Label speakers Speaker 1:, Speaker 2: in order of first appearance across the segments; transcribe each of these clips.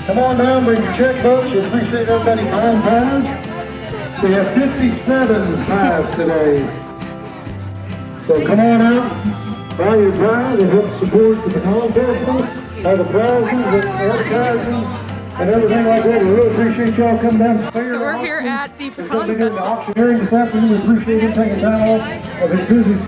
Speaker 1: Come on down, bring your checkbooks. We appreciate everybody buying pies. We have 57 pies today. So come on out, buy your pie to help support the Pecan Festival, all the prizes and advertising and everything like that. We really appreciate y'all coming down.
Speaker 2: So we're here at the Pecan
Speaker 1: Festival.
Speaker 2: Festival.
Speaker 1: Auctioneering this afternoon. We appreciate you taking time off of his busy.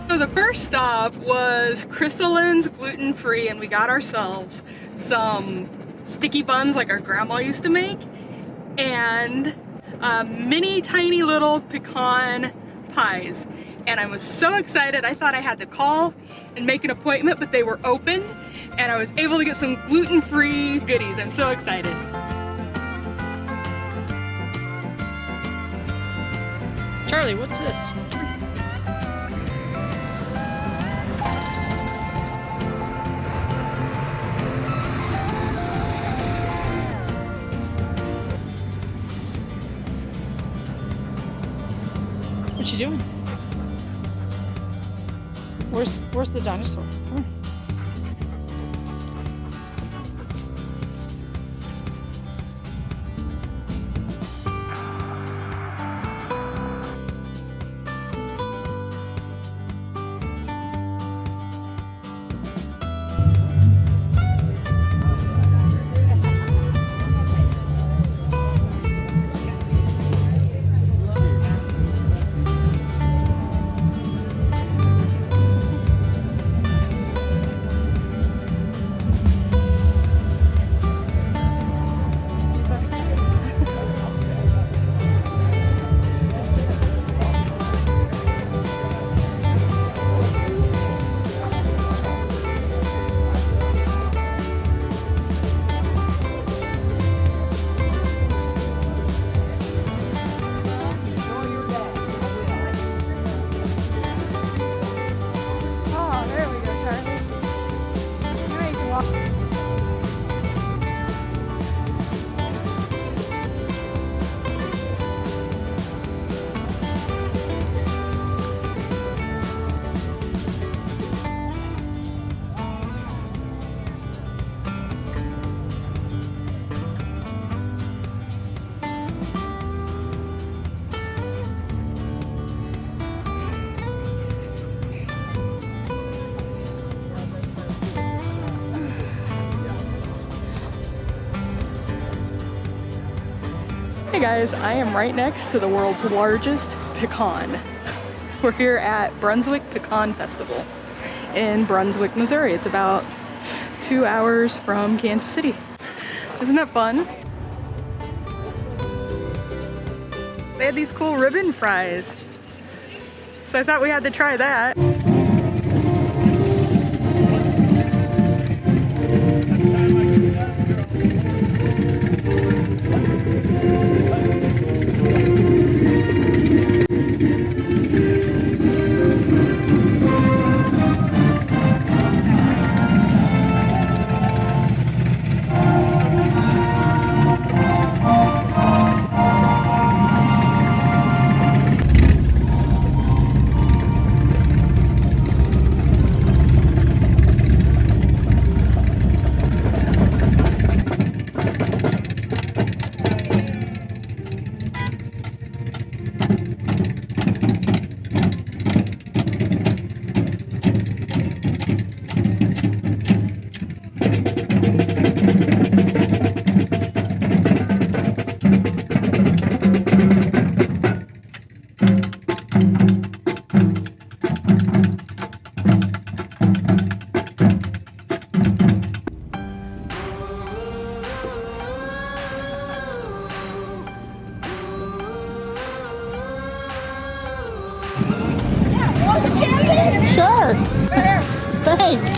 Speaker 2: So the first stop was Crystalline's gluten-free, and we got ourselves some sticky buns like our grandma used to make, and mini tiny little pecan pies. And I was so excited, I thought I had to call and make an appointment, but they were open and I was able to get some gluten-free goodies. I'm so excited.
Speaker 3: Charlie, what's this? What you doing? Where's the dinosaur? Hmm.
Speaker 2: Hey guys, I am right next to the world's largest pecan. We're here at Brunswick Pecan Festival in Brunswick, Missouri. It's about 2 hours from Kansas City. Isn't that fun? They had these cool ribbon fries, so I thought we had to try that. Sure. Thanks.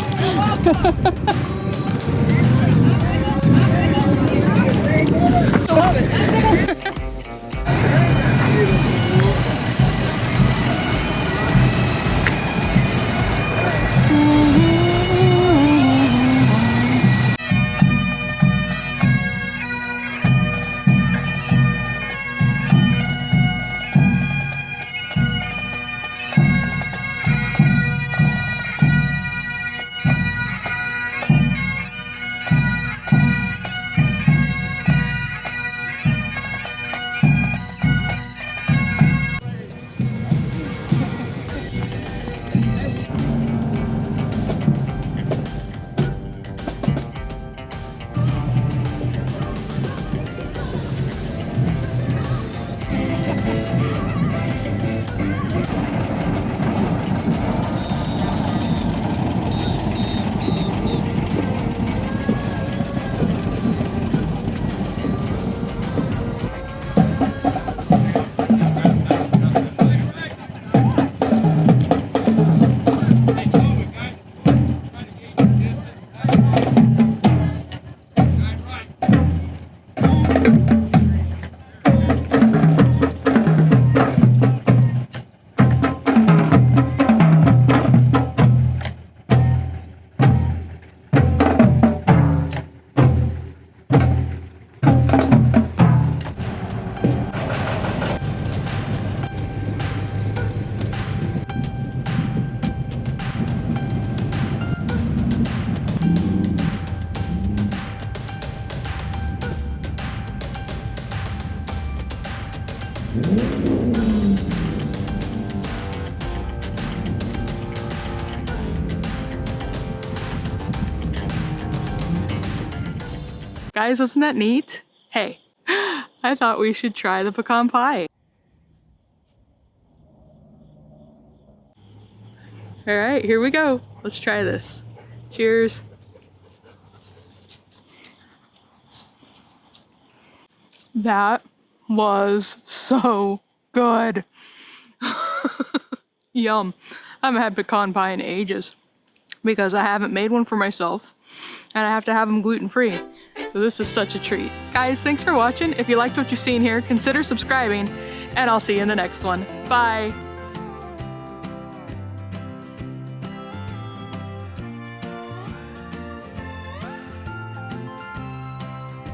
Speaker 2: Guys, isn't that neat? Hey, I thought we should try the pecan pie. All right, here we go. Let's try this. Cheers. That was so good. Yum. I haven't had pecan pie in ages because I haven't made one for myself and I have to have them gluten-free. So this is such a treat. Guys, thanks for watching. If you liked what you've seen here, consider subscribing and I'll see you in the next one. Bye.